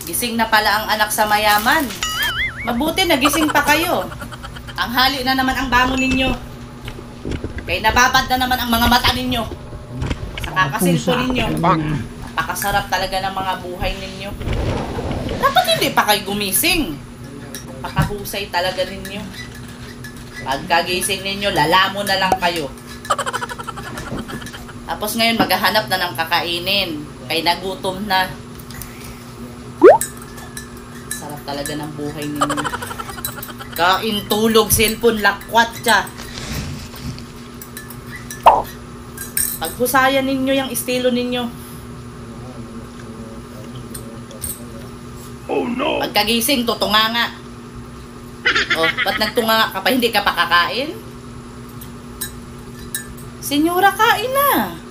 Gising na pala ang anak sa mayaman. Mabuti nagising pa kayo. Ang hali na naman ang bangon ninyo. Kaya nababad na naman ang mga mata ninyo. Sa kakasilpo ninyo. Napakasarap talaga ng mga buhay ninyo. Dapat hindi pa kayo gumising. Napakahusay talaga ninyo. Pagkagising ninyo, lalamo na lang kayo. Tapos ngayon maghahanap na ng kakainin. Kaya nagutom na. Sarap talaga ng buhay ninyo. Kain, tulog, cellphone, lakwat siya. Paghusayan ninyo yung estilo ninyo. Oh no! Pagkagising, tutunganga. Oh, ba't nagtunganga ka pa? Hindi ka pa kakain? Senyora, kain na.